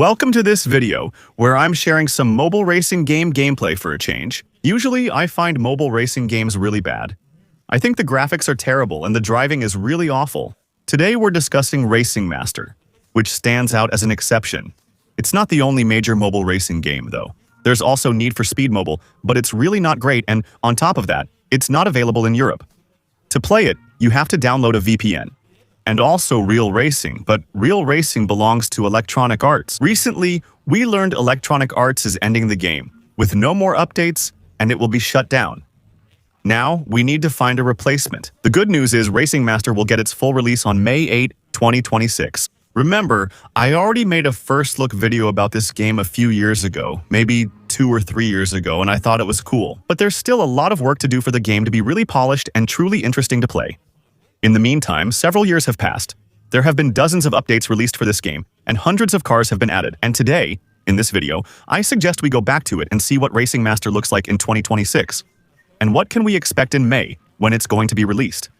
Welcome to this video, where I'm sharing some mobile racing game gameplay for a change. Usually, I find mobile racing games really bad. I think the graphics are terrible and the driving is really awful. Today we're discussing Racing Master, which stands out as an exception. It's not the only major mobile racing game, though. There's also Need for Speed Mobile, but it's really not great, and on top of that, it's not available in Europe. To play it, you have to download a VPN. And also Real Racing, but Real Racing belongs to Electronic Arts. Recently, we learned Electronic Arts is ending the game, with no more updates, and it will be shut down. Now, we need to find a replacement. The good news is Racing Master will get its full release on May 8, 2026. Remember, I already made a first look video about this game a few years ago, maybe 2 or 3 years ago, and I thought it was cool. But there's still a lot of work to do for the game to be really polished and truly interesting to play. In the meantime, several years have passed. There have been dozens of updates released for this game, and hundreds of cars have been added. And today, in this video, I suggest we go back to it and see what Racing Master looks like in 2026. And what can we expect in May, when it's going to be released?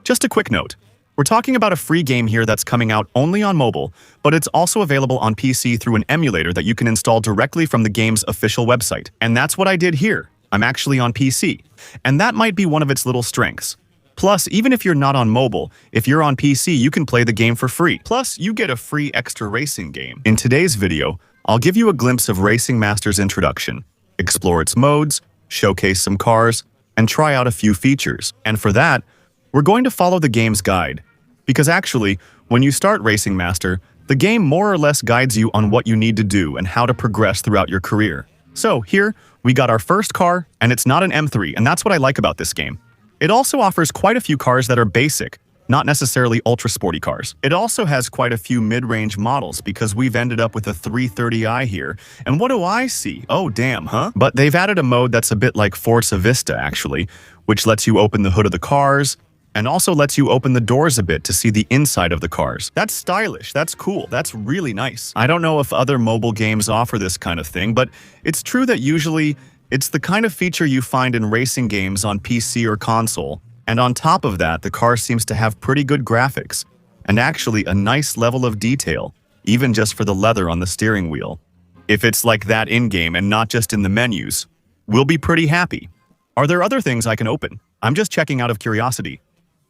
Just a quick note. We're talking about a free game here that's coming out only on mobile, but it's also available on PC through an emulator that you can install directly from the game's official website. And that's what I did here. I'm actually on PC. And that might be one of its little strengths. Plus, even if you're not on mobile, if you're on PC, you can play the game for free. Plus, you get a free extra racing game. In today's video, I'll give you a glimpse of Racing Master's introduction, explore its modes, showcase some cars, and try out a few features. And for that, we're going to follow the game's guide. Because actually, when you start Racing Master, the game more or less guides you on what you need to do and how to progress throughout your career. So here, we got our first car, and it's not an M3, and that's what I like about this game. It also offers quite a few cars that are basic, not necessarily ultra-sporty cars. It also has quite a few mid-range models because we've ended up with a 330i here. And what do I see? Oh, damn, huh? But they've added a mode that's a bit like Forza Vista, actually, which lets you open the hood of the cars and also lets you open the doors a bit to see the inside of the cars. That's stylish, that's cool, that's really nice. I don't know if other mobile games offer this kind of thing, but it's true that usually it's the kind of feature you find in racing games on PC or console, and on top of that, the car seems to have pretty good graphics, and actually a nice level of detail, even just for the leather on the steering wheel. If it's like that in-game and not just in the menus, we'll be pretty happy. Are there other things I can open? I'm just checking out of curiosity.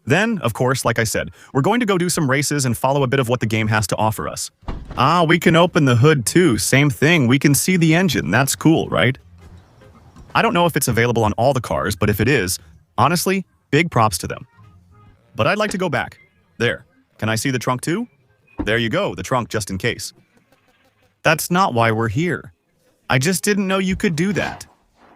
Then, of course, like I said, we're going to go do some races and follow a bit of what the game has to offer us. Ah, we can open the hood too, same thing, we can see the engine, that's cool, right? I don't know if it's available on all the cars, but if it is, honestly, big props to them. But I'd like to go back. There. Can I see the trunk too? There you go, the trunk just in case. That's not why we're here. I just didn't know you could do that.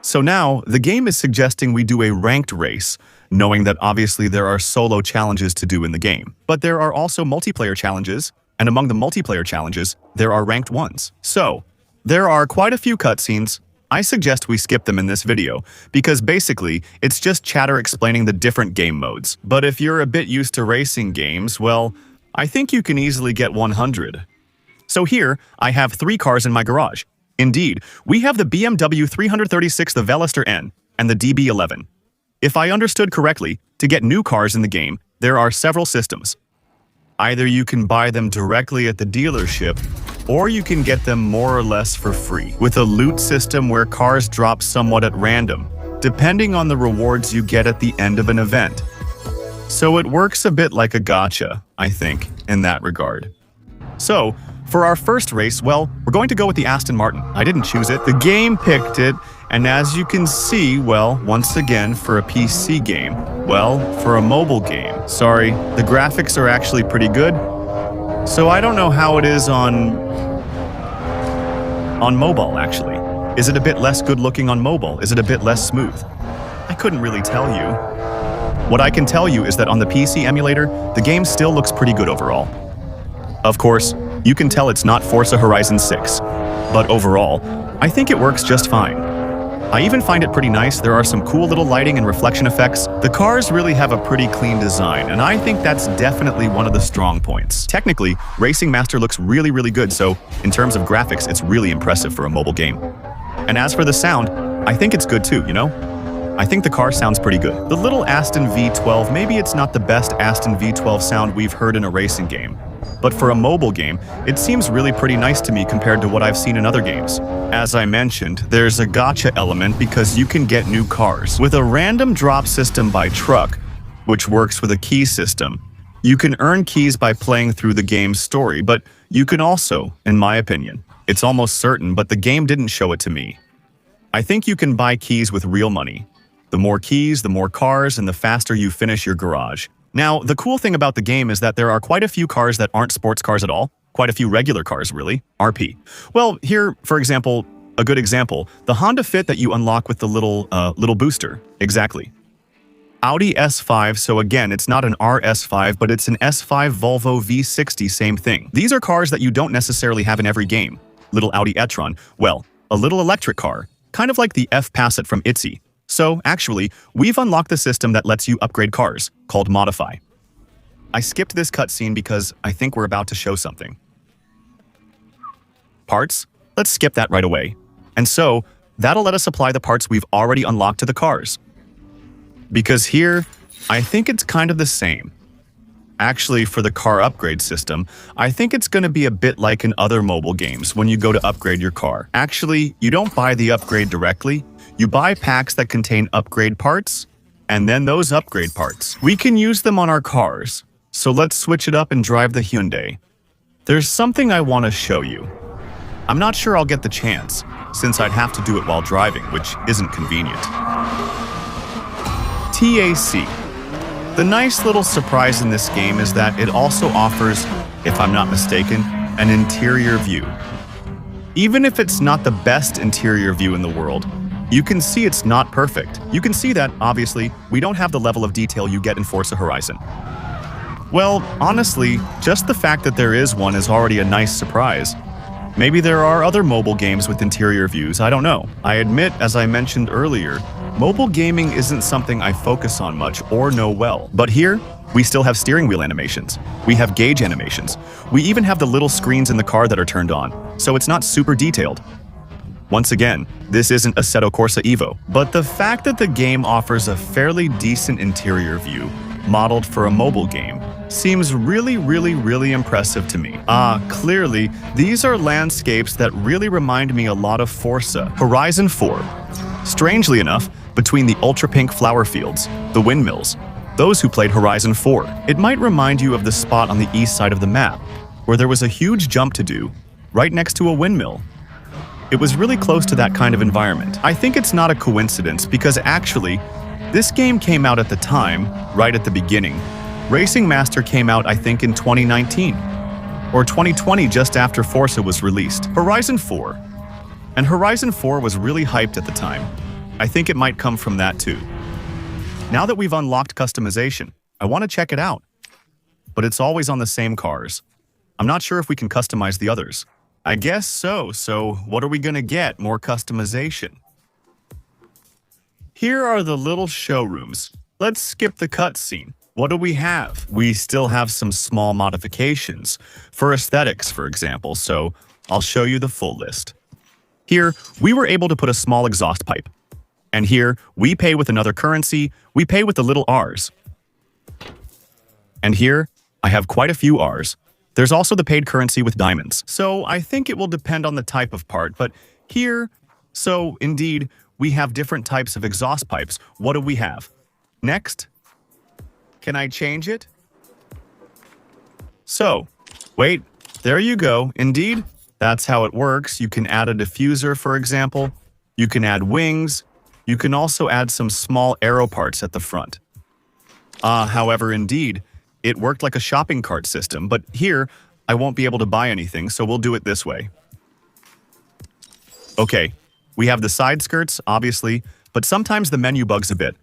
So now, the game is suggesting we do a ranked race, knowing that obviously there are solo challenges to do in the game. But there are also multiplayer challenges, and among the multiplayer challenges, there are ranked ones. So, there are quite a few cutscenes. I suggest we skip them in this video, because basically, it's just chatter explaining the different game modes. But if you're a bit used to racing games, well, I think you can easily get 100. So here, I have 3 cars in my garage. Indeed, we have the BMW 336, the Veloster N, and the DB11. If I understood correctly, to get new cars in the game, there are several systems. Either you can buy them directly at the dealership, or you can get them more or less for free, with a loot system where cars drop somewhat at random, depending on the rewards you get at the end of an event. So it works a bit like a gacha, I think, in that regard. So, for our first race, well, we're going to go with the Aston Martin. I didn't choose it, the game picked it, and as you can see, well, once again, for a PC game, well, for a mobile game. Sorry, the graphics are actually pretty good, so I don't know how it is on mobile, actually. Is it a bit less good looking on mobile? Is it a bit less smooth? I couldn't really tell you. What I can tell you is that on the PC emulator, the game still looks pretty good overall. Of course, you can tell it's not Forza Horizon 6, but overall, I think it works just fine. I even find it pretty nice. There are some cool little lighting and reflection effects. The cars really have a pretty clean design, and I think that's definitely one of the strong points. Technically, Racing Master looks really, really good, so in terms of graphics, it's really impressive for a mobile game. And as for the sound, I think it's good too, you know? I think the car sounds pretty good. The little Aston V12, maybe it's not the best Aston V12 sound we've heard in a racing game, But for a mobile game, it seems really pretty nice to me compared to what I've seen in other games. As I mentioned, there's a gacha element because you can get new cars. With a random drop system by truck, which works with a key system, you can earn keys by playing through the game's story, but you can also, in my opinion, it's almost certain, but the game didn't show it to me. I think you can buy keys with real money. The more keys, the more cars, and the faster you finish your garage. Now, the cool thing about the game is that there are quite a few cars that aren't sports cars at all. Quite a few regular cars, really. RP. Well, here, for example, a good example, the Honda Fit that you unlock with the little booster. Exactly. Audi S5, so again, it's not an RS5, but it's an S5 Volvo V60, same thing. These are cars that you don't necessarily have in every game. Little Audi e-tron, well, a little electric car, kind of like the F-Passat from Itsy. So, actually, we've unlocked the system that lets you upgrade cars, called Modify. I skipped this cutscene because I think we're about to show something. Parts? Let's skip that right away. And so, that'll let us apply the parts we've already unlocked to the cars. Because here, I think it's kind of the same. Actually, for the car upgrade system, I think it's going to be a bit like in other mobile games when you go to upgrade your car. Actually, you don't buy the upgrade directly. You buy packs that contain upgrade parts, and then those upgrade parts, we can use them on our cars. So let's switch it up and drive the Hyundai. There's something I want to show you. I'm not sure I'll get the chance, since I'd have to do it while driving, which isn't convenient. TAC. The nice little surprise in this game is that it also offers, if I'm not mistaken, an interior view. Even if it's not the best interior view in the world, you can see it's not perfect. You can see that, obviously, we don't have the level of detail you get in Forza Horizon. Well, honestly, just the fact that there is one is already a nice surprise. Maybe there are other mobile games with interior views, I don't know. I admit, as I mentioned earlier, mobile gaming isn't something I focus on much or know well. But here, we still have steering wheel animations. We have gauge animations. We even have the little screens in the car that are turned on, so it's not super detailed. Once again, this isn't Assetto Corsa Evo, but the fact that the game offers a fairly decent interior view, modeled for a mobile game, seems really impressive to me. Clearly, these are landscapes that really remind me a lot of Forza Horizon 4. Strangely enough, between the ultra-pink flower fields, the windmills, those who played Horizon 4, it might remind you of the spot on the east side of the map, where there was a huge jump to do, right next to a windmill. It was really close to that kind of environment. I think it's not a coincidence because actually, this game came out at the time, right at the beginning. Racing Master came out, I think, in 2019, or 2020 just after Forza was released. Horizon 4. And Horizon 4 was really hyped at the time. I think it might come from that too. Now that we've unlocked customization, I want to check it out. But it's always on the same cars. I'm not sure if we can customize the others. I guess so. So what are we gonna get? More customization. Here are the little showrooms. Let's skip the cutscene. What do we have? We still have some small modifications for aesthetics, for example, so I'll show you the full list. Here, we were able to put a small exhaust pipe. And here, we pay with another currency, we pay with the little R's. And here, I have quite a few R's. There's also the paid currency with diamonds. So I think it will depend on the type of part, but here, so indeed, we have different types of exhaust pipes. What do we have? Next. Can I change it? So, wait, there you go. Indeed, that's how it works. You can add a diffuser, for example. You can add wings. You can also add some small aero parts at the front. However, indeed, it worked like a shopping cart system, but here, I won't be able to buy anything, so we'll do it this way. Okay, we have the side skirts, obviously, but sometimes the menu bugs a bit.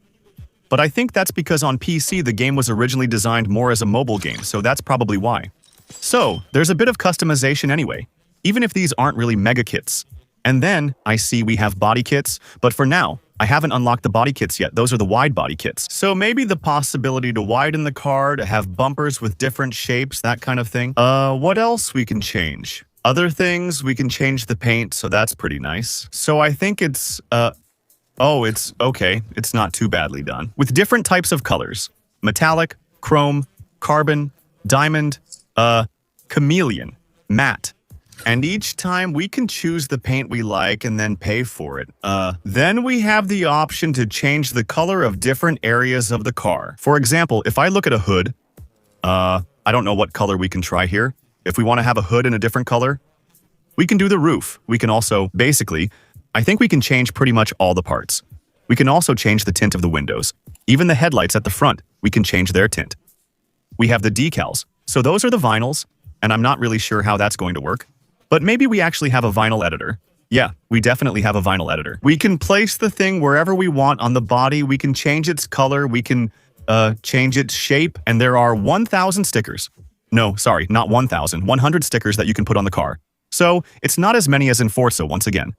But I think that's because on PC, the game was originally designed more as a mobile game, so that's probably why. So, there's a bit of customization anyway, even if these aren't really mega kits. And then, I see we have body kits, but for now, I haven't unlocked the body kits yet. Those are the wide body kits. So maybe the possibility to widen the car, to have bumpers with different shapes, that kind of thing. What else we can change? Other things, we can change the paint, so that's pretty nice. So I think it's, oh, it's okay. It's not too badly done. With different types of colors. Metallic, chrome, carbon, diamond, chameleon, matte. And each time we can choose the paint we like and then pay for it. Then we have the option to change the color of different areas of the car. For example, if I look at a hood, I don't know what color we can try here. If we want to have a hood in a different color, we can do the roof. We can also, basically, I think we can change pretty much all the parts. We can also change the tint of the windows. Even the headlights at the front, we can change their tint. We have the decals. So those are the vinyls, and I'm not really sure how that's going to work. But maybe we actually have a vinyl editor. Yeah, we definitely have a vinyl editor. We can place the thing wherever we want on the body. We can change its color. We can change its shape. And there are 1,000 stickers. No, sorry, not 1,000. 100 stickers that you can put on the car. So it's not as many as in Forza once again.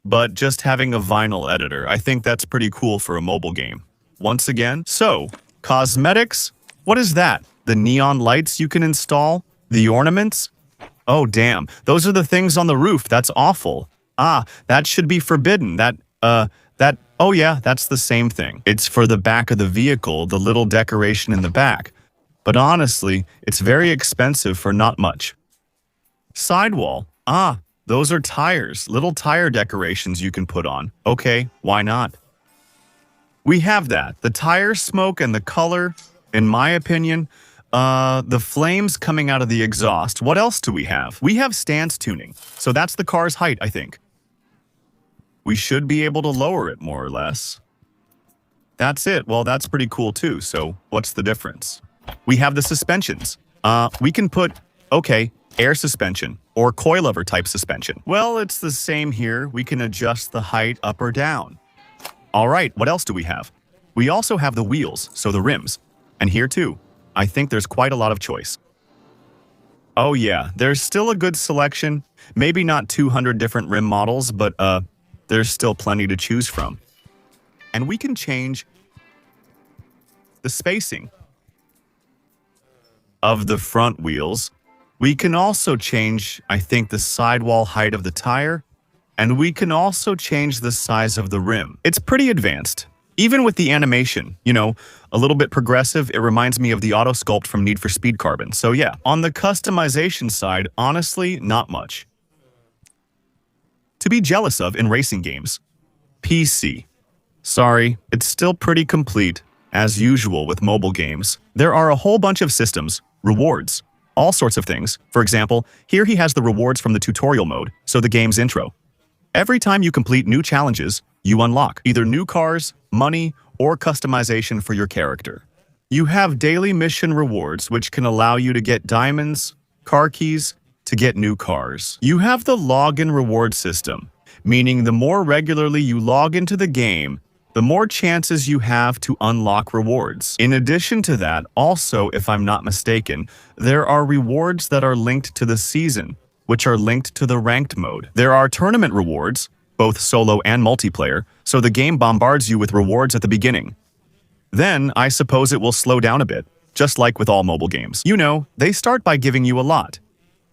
But just having a vinyl editor, I think that's pretty cool for a mobile game. Once again, so, cosmetics? What is that? The neon lights you can install? The ornaments? Oh, damn. Those are the things on the roof. That's awful. Ah, that should be forbidden. Oh yeah, that's the same thing. It's for the back of the vehicle, the little decoration in the back. But honestly, it's very expensive for not much. Sidewall. Ah, those are tires. Little tire decorations you can put on. Okay, why not? We have that. The tire smoke and the color, in my opinion, the flames coming out of the exhaust. What else do we have? We have stance tuning. So that's the car's height, I think. We should be able to lower it more or less. That's it. Well, that's pretty cool too. So what's the difference? We have the suspensions. We can put, okay, air suspension or coilover type suspension. Well, it's the same here. We can adjust the height up or down. All right, what else do we have? We also have the wheels, so the rims. And here too, I think there's quite a lot of choice. Oh yeah, there's still a good selection. Maybe not 200 different rim models, but there's still plenty to choose from. And we can change the spacing of the front wheels. We can also change, I think, the sidewall height of the tire. And we can also change the size of the rim. It's pretty advanced. Even with the animation, you know, a little bit progressive, it reminds me of the auto sculpt from Need for Speed Carbon. So yeah, on the customization side, honestly, not much to be jealous of in racing games. PC. Sorry, it's still pretty complete, as usual with mobile games. There are a whole bunch of systems, rewards, all sorts of things. For example, here he has the rewards from the tutorial mode, so the game's intro. Every time you complete new challenges, you unlock either new cars, money, or customization for your character. You have daily mission rewards, which can allow you to get diamonds, car keys, to get new cars. You have the login reward system, meaning the more regularly you log into the game, the more chances you have to unlock rewards. In addition to that, also, if I'm not mistaken, there are rewards that are linked to the season, which are linked to the ranked mode. There are tournament rewards, both solo and multiplayer, so the game bombards you with rewards at the beginning. Then, I suppose it will slow down a bit, just like with all mobile games. You know, they start by giving you a lot.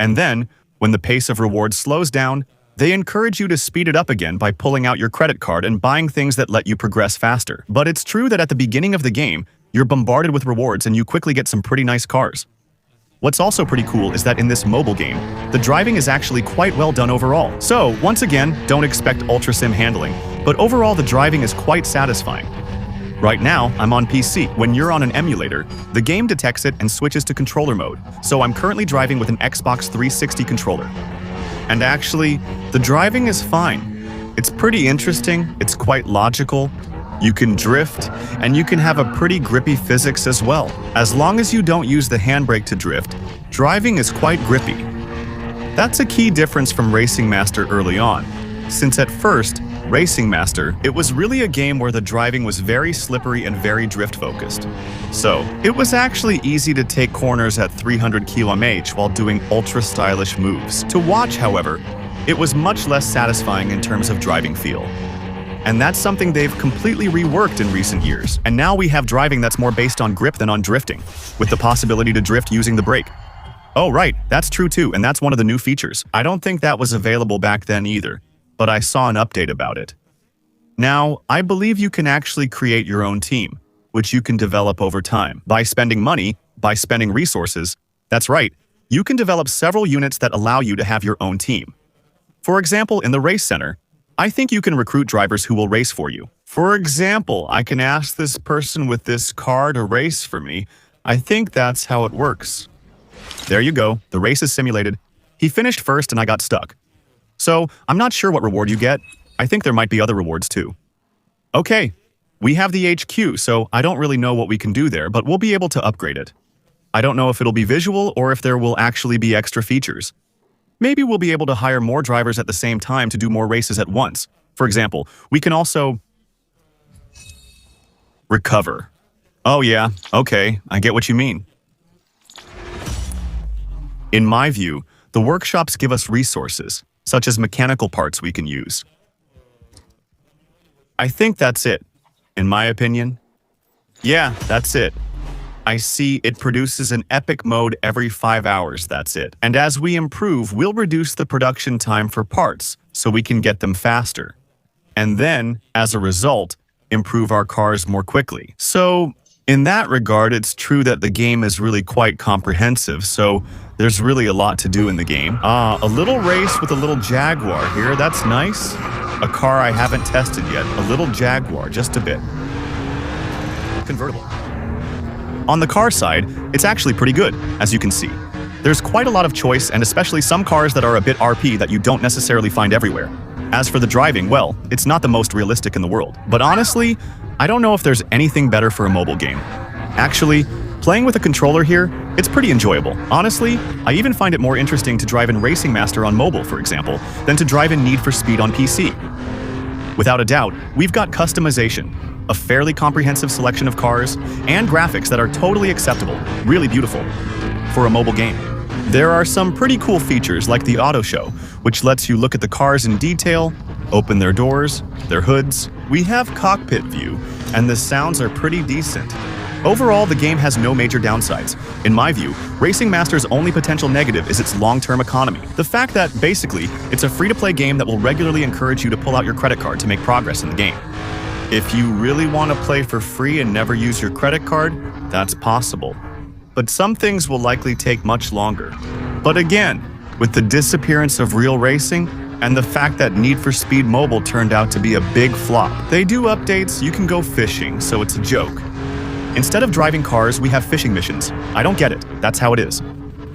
And then, when the pace of rewards slows down, they encourage you to speed it up again by pulling out your credit card and buying things that let you progress faster. But it's true that at the beginning of the game, you're bombarded with rewards and you quickly get some pretty nice cars. What's also pretty cool is that in this mobile game, the driving is actually quite well done overall. So, once again, don't expect Ultra Sim handling, but overall the driving is quite satisfying. Right now, I'm on PC. When you're on an emulator, the game detects it and switches to controller mode, so I'm currently driving with an Xbox 360 controller. And actually, the driving is fine. It's pretty interesting, it's quite logical, you can drift, and you can have a pretty grippy physics as well. As long as you don't use the handbrake to drift, driving is quite grippy. That's a key difference from Racing Master early on, since at first, Racing Master, it was really a game where the driving was very slippery and very drift-focused. So, it was actually easy to take corners at 300 km/h while doing ultra-stylish moves. To watch, however, it was much less satisfying in terms of driving feel. And that's something they've completely reworked in recent years. And now we have driving that's more based on grip than on drifting, with the possibility to drift using the brake. Oh right, that's true too, and that's one of the new features. I don't think that was available back then either, but I saw an update about it. Now, I believe you can actually create your own team, which you can develop over time by spending money, by spending resources. That's right, You can develop several units that allow you to have your own team. For example, in the race center, I think you can recruit drivers who will race for you. For example, I can ask this person with this car to race for me. I think that's how it works. There you go, the race is simulated. He finished first and I got stuck. So, I'm not sure what reward you get. I think there might be other rewards too. Okay, we have the HQ, so I don't really know what we can do there, but we'll be able to upgrade it. I don't know if it'll be visual or if there will actually be extra features. Maybe we'll be able to hire more drivers at the same time to do more races at once. For example, we can also recover. Oh yeah, okay, I get what you mean. In my view, the workshops give us resources, such as mechanical parts we can use. I think that's it, in my opinion. Yeah, that's it. I see it produces an epic mode every 5 hours, that's it. And as we improve, we'll reduce the production time for parts, so we can get them faster. And then, as a result, improve our cars more quickly. So, in that regard, it's true that the game is really quite comprehensive, so there's really a lot to do in the game. A little race with a little Jaguar here, that's nice. A car I haven't tested yet, a little Jaguar, just a bit. Convertible. On the car side, it's actually pretty good, as you can see. There's quite a lot of choice, and especially some cars that are a bit RP that you don't necessarily find everywhere. As for the driving, well, it's not the most realistic in the world. But honestly, I don't know if there's anything better for a mobile game. Actually, playing with a controller here, it's pretty enjoyable. Honestly, I even find it more interesting to drive in Racing Master on mobile, for example, than to drive in Need for Speed on PC. Without a doubt, we've got customization, a fairly comprehensive selection of cars, and graphics that are totally acceptable, really beautiful, for a mobile game. There are some pretty cool features like the Auto Show, which lets you look at the cars in detail, open their doors, their hoods. We have cockpit view, and the sounds are pretty decent. Overall, the game has no major downsides. In my view, Racing Master's only potential negative is its long-term economy. The fact that, basically, it's a free-to-play game that will regularly encourage you to pull out your credit card to make progress in the game. If you really want to play for free and never use your credit card, that's possible. But some things will likely take much longer. But again, with the disappearance of real racing, and the fact that Need for Speed Mobile turned out to be a big flop. They do updates, you can go fishing, so it's a joke. Instead of driving cars, we have fishing missions. I don't get it, that's how it is.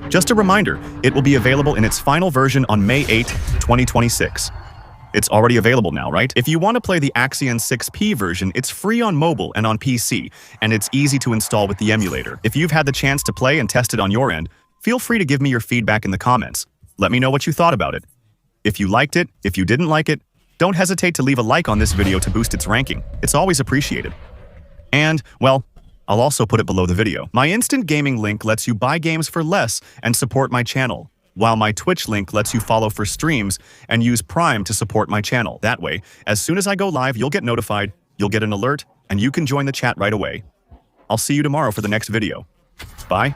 Just a reminder, it will be available in its final version on May 8, 2026. It's already available now, right? If you want to play the Axion 6P version, it's free on mobile and on PC, and it's easy to install with the emulator. If you've had the chance to play and test it on your end, feel free to give me your feedback in the comments. Let me know what you thought about it. If you liked it, if you didn't like it, don't hesitate to leave a like on this video to boost its ranking. It's always appreciated. And, well, I'll also put it below the video. My instant gaming link lets you buy games for less and support my channel, while my Twitch link lets you follow for streams and use Prime to support my channel. That way, as soon as I go live, you'll get notified, you'll get an alert, and you can join the chat right away. I'll see you tomorrow for the next video. Bye.